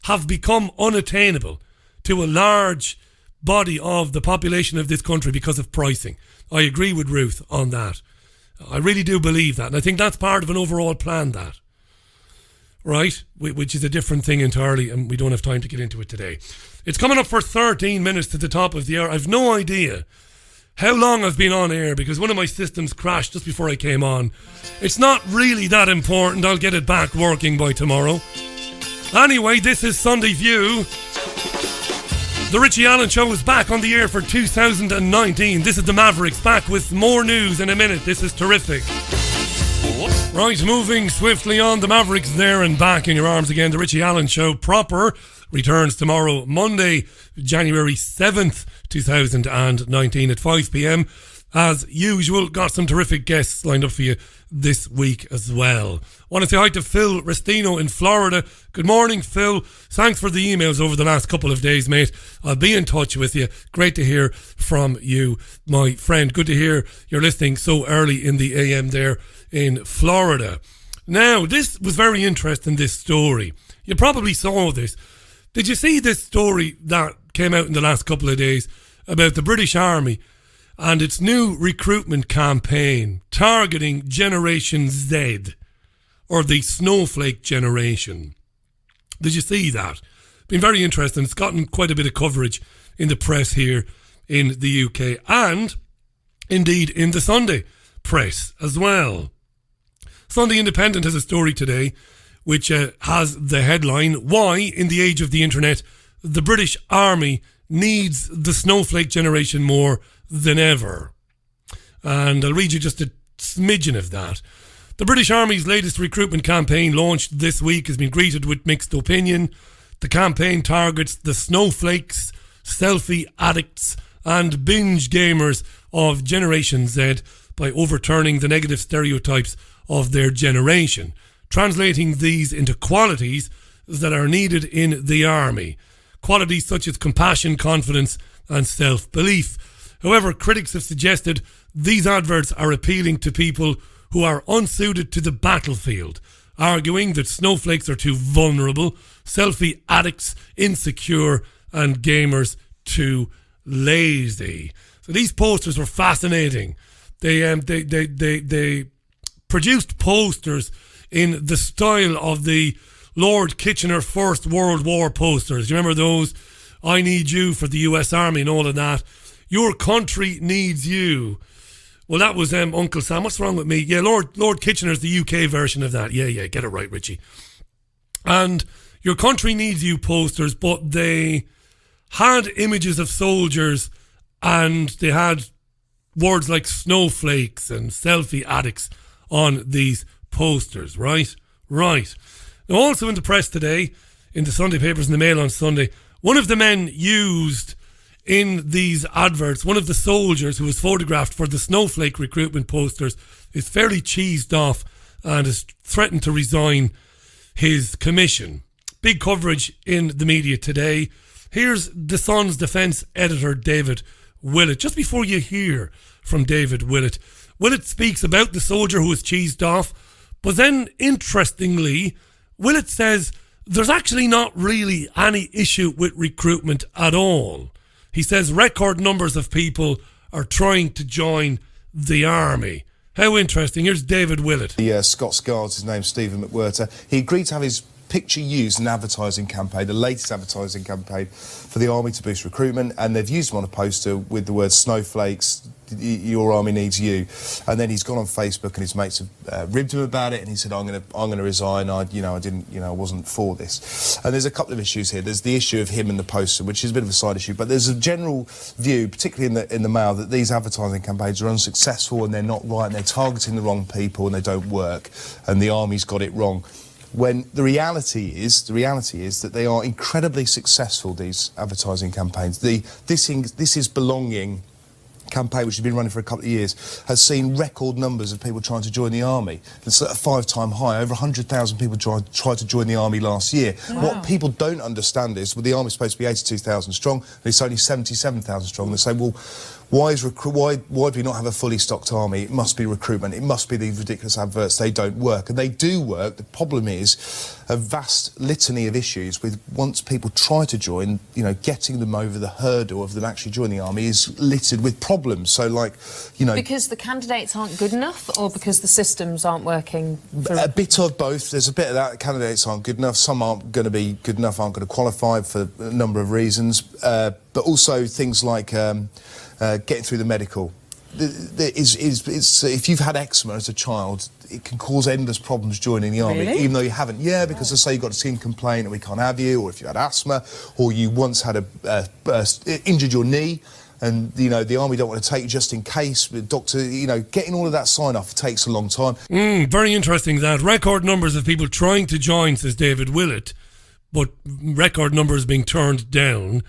have become unattainable to a large body of the population of this country because of pricing. I agree with Ruth on that. I really do believe that. And I think that's part of an overall plan, that. Right? Which is a different thing entirely, and we don't have time to get into it today. It's coming up for 13 minutes to the top of the hour. I've no idea how long I've been on air because one of my systems crashed just before I came on. It's not really that important. I'll get it back working by tomorrow. Anyway, this is Sunday View. The Richie Allen Show is back on the air for 2019. This is the Mavericks, back with more news in a minute. This is terrific. Right, moving swiftly on, the Mavericks there and back in your arms again. The Richie Allen Show proper returns tomorrow, Monday, January 7th, 2019 at 5 p.m. As usual, got some terrific guests lined up for you this week as well. Want to say hi to Phil Restino in Florida. Good morning, Phil. Thanks for the emails over the last couple of days, mate. I'll be in touch with you. Great to hear from you, my friend. Good to hear you're listening so early in the AM there in Florida. Now, this was very interesting, this story. You probably saw this. Did you see this story that came out in the last couple of days about the British Army and its new recruitment campaign targeting Generation Z, or the snowflake generation? Did you see that? Been very interesting. It's gotten quite a bit of coverage in the press here in the UK, and indeed in the Sunday press as well. Sunday Independent has a story today which has the headline, "Why, in the age of the internet, the British Army needs the snowflake generation more than ever." And I'll read you just a smidgen of that. The British Army's latest recruitment campaign, launched this week, has been greeted with mixed opinion. The campaign targets the snowflakes, selfie addicts and binge gamers of Generation Z by overturning the negative stereotypes of their generation, translating these into qualities that are needed in the army. Qualities such as compassion, confidence and self-belief. However, critics have suggested these adverts are appealing to people who are unsuited to the battlefield, arguing that snowflakes are too vulnerable, selfie addicts insecure and gamers too lazy. So these posters were fascinating. They produced posters in the style of the Lord Kitchener First World War posters. You remember those? I need you for the US Army and all of that. Your country needs you. Well, that was Uncle Sam. What's wrong with me? Yeah, Lord Kitchener's the UK version of that. Yeah, get it right, Richie. And your country needs you posters, but they had images of soldiers and they had words like snowflakes and selfie addicts on these posters, right? Right. Now, also in the press today, in the Sunday papers and the Mail on Sunday, one of the men used in these adverts, one of the soldiers who was photographed for the snowflake recruitment posters, is fairly cheesed off and has threatened to resign his commission. Big coverage in the media today. Here's The Sun's defence editor, David Willett. Just before you hear from David Willett, Willett speaks about the soldier who was cheesed off, but then, interestingly, Willett says there's actually not really any issue with recruitment at all. He says record numbers of people are trying to join the army. How interesting. Here's David Willett. The Scots Guards, his name's Stephen McWhirter, he agreed to have his picture used in an advertising campaign, the latest advertising campaign for the army to boost recruitment, and they've used him on a poster with the word snowflakes, your army needs you. And then he's gone on Facebook and his mates have ribbed him about it, and he said, I'm going to resign. I wasn't for this. And there's a couple of issues here. There's the issue of him and the poster, which is a bit of a side issue, but there's a general view, particularly in the Mail, that these advertising campaigns are unsuccessful and they're not right and they're targeting the wrong people and they don't work, and the army's got it wrong. when the reality is that they are incredibly successful, these advertising campaigns. This Is Belonging campaign, which has been running for a couple of years, has seen record numbers of people trying to join the army. It's at a 5-time high. Over 100,000 people tried to join the army last year. Wow. What people don't understand is, well, the army's supposed to be 82,000 strong, and it's only 77,000 strong. They say, well, why do we not have a fully stocked army? It must be recruitment. It must be these ridiculous adverts. They don't work. And they do work. The problem is a vast litany of issues with, once people try to join, you know, getting them over the hurdle of them actually joining the army is littered with problems. So, like, you know... Because the candidates aren't good enough, or because the systems aren't working? A bit of both. There's a bit of that. Candidates aren't good enough. Some aren't going to be good enough, aren't going to qualify for a number of reasons. But also things like... getting through the medical. If you've had eczema as a child, it can cause endless problems joining the army, even though you haven't. Yeah, because they say you've got a skin complaint and we can't have you, or if you had asthma, or you once had injured your knee, and, you know, the army don't want to take you just in case. The doctor, you know, getting all of that sign-off takes a long time. Very interesting that. Record numbers of people trying to join, says David Willett, but record numbers being turned down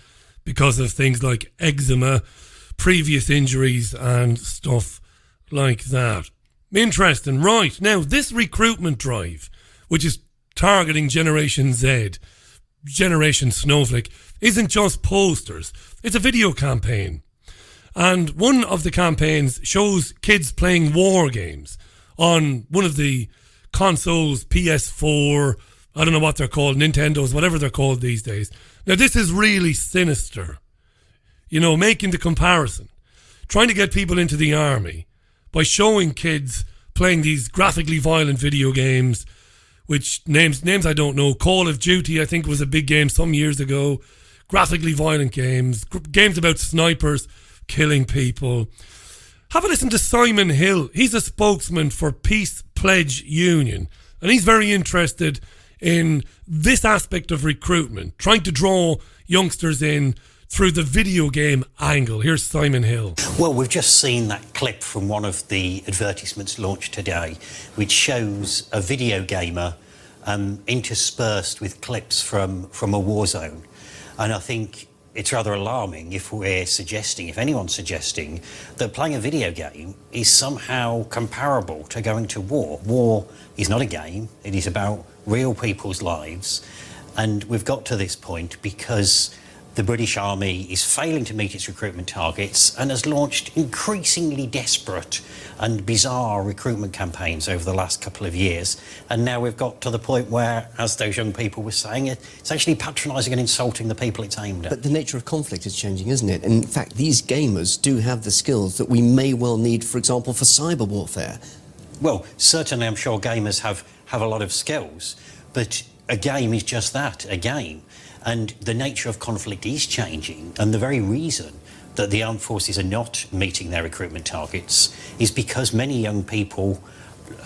because of things like eczema, previous injuries and stuff like that. Interesting. Right, now this recruitment drive, which is targeting Generation Z, Generation Snowflake, isn't just posters. It's a video campaign. And one of the campaigns shows kids playing war games on one of the consoles, PS4, I don't know what they're called, Nintendos, whatever they're called these days. Now this is really sinister. You know, making the comparison, trying to get people into the army by showing kids playing these graphically violent video games, which names I don't know. Call of Duty, I think, was a big game some years ago. Graphically violent games, games about snipers killing people. Have a listen to Simon Hill. He's a spokesman for Peace Pledge Union, and he's very interested in this aspect of recruitment, trying to draw youngsters in through the video game angle. Here's Simon Hill. Well, we've just seen that clip from one of the advertisements launched today, which shows a video gamer interspersed with clips from a war zone. And I think it's rather alarming if anyone's suggesting that playing a video game is somehow comparable to going to war. War is not a game. It is about real people's lives. And we've got to this point because the British Army is failing to meet its recruitment targets and has launched increasingly desperate and bizarre recruitment campaigns over the last couple of years. And now we've got to the point where, as those young people were saying, it's actually patronising and insulting the people it's aimed at. But the nature of conflict is changing, isn't it? And in fact, these gamers do have the skills that we may well need, for example, for cyber warfare. Well, certainly I'm sure gamers have a lot of skills, but a game is just that, a game. And the nature of conflict is changing, and the very reason that the armed forces are not meeting their recruitment targets is because many young people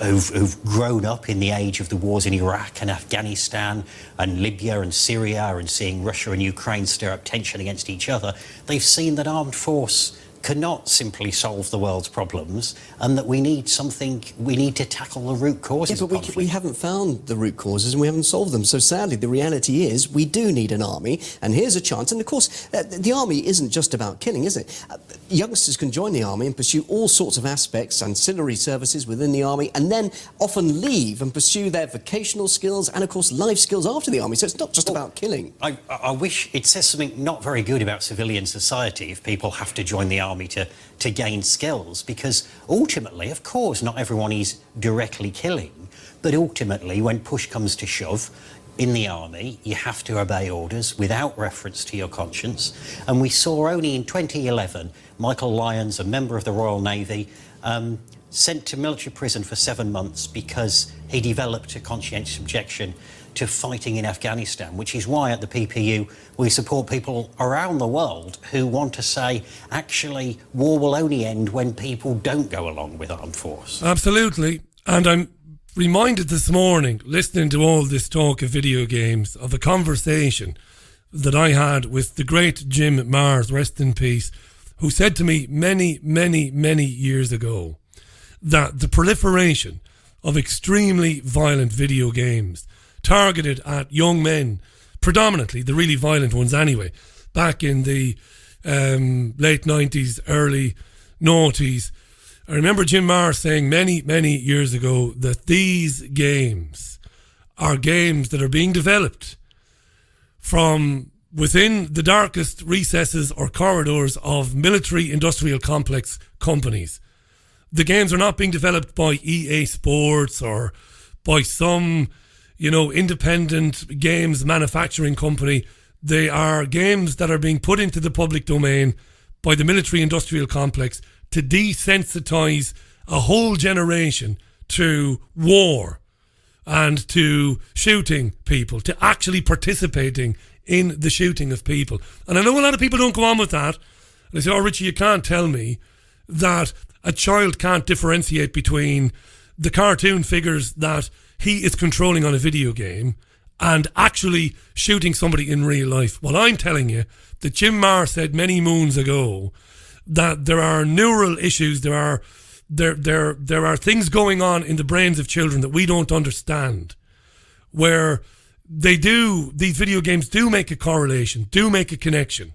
who've grown up in the age of the wars in Iraq and Afghanistan and Libya and Syria and seeing Russia and Ukraine stir up tension against each other, they've seen that armed force cannot simply solve the world's problems, and that we need to tackle the root causes of conflict. We haven't found the root causes and we haven't solved them. So sadly, the reality is we do need an army, and here's a chance. And of course, the army isn't just about killing, is it? Youngsters can join the army and pursue all sorts of aspects, ancillary services within the army, and then often leave and pursue their vocational skills and, of course, life skills after the army. So it's not just about killing. I wish it says something not very good about civilian society if people have to join the army to gain skills, because ultimately, of course, not everyone is directly killing, but ultimately, when push comes to shove, in the army, you have to obey orders without reference to your conscience. And we saw only in 2011, Michael Lyons, a member of the Royal Navy, sent to military prison for 7 months because he developed a conscientious objection to fighting in Afghanistan, which is why at the PPU we support people around the world who want to say, actually, war will only end when people don't go along with armed force. Absolutely. And I'm reminded this morning, listening to all this talk of video games, of a conversation that I had with the great Jim Mars, rest in peace, who said to me many, many, many years ago that the proliferation of extremely violent video games targeted at young men, predominantly, the really violent ones anyway, back in the late 90s, early noughties. I remember Jim Marr saying many, many years ago that these games are games that are being developed from within the darkest recesses or corridors of military-industrial complex companies. The games are not being developed by EA Sports or by some, independent games manufacturing company. They are games that are being put into the public domain by the military-industrial complex to desensitize a whole generation to war and to shooting people, to actually participating in the shooting of people. And I know a lot of people don't go on with that. They say, Richie, you can't tell me that a child can't differentiate between the cartoon figures that he is controlling on a video game and actually shooting somebody in real life. Well, I'm telling you that Jim Marr said many moons ago that there are neural issues, there are things going on in the brains of children that we don't understand, where these video games do make a correlation, do make a connection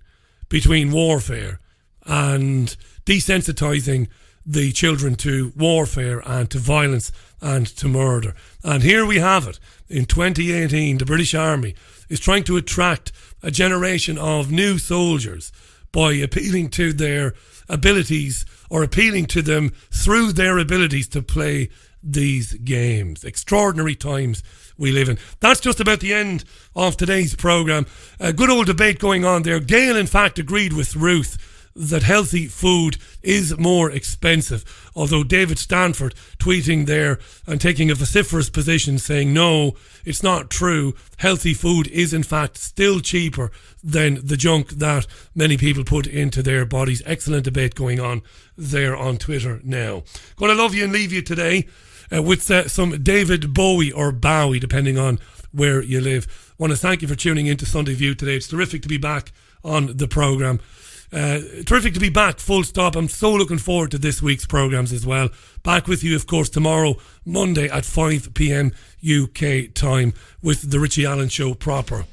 between warfare and desensitizing the children to warfare and to violence and to murder. And here we have it. In 2018, the British Army is trying to attract a generation of new soldiers by appealing to their abilities, or appealing to them through their abilities to play these games. Extraordinary times we live in. That's just about the end of today's programme. A good old debate going on there. Gail, in fact, agreed with Ruth that healthy food is more expensive, although David Stanford tweeting there and taking a vociferous position saying no, it's not true. Healthy food is in fact still cheaper than the junk that many people put into their bodies. Excellent debate going on there on Twitter now. Going to love you and leave you today with some David Bowie or Bowie, depending on where you live. I want to thank you for tuning in to Sunday View today. It's terrific to be back on the programme. Terrific to be back, full stop. I'm so looking forward to this week's programmes as well. Back with you, of course, tomorrow, Monday at 5 p.m. UK time with the Richie Allen Show proper.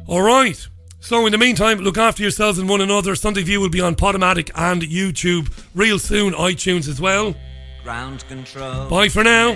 All right. So in the meantime, look after yourselves and one another. Sunday View will be on Podomatic and YouTube real soon, iTunes as well. Ground control. Bye for now.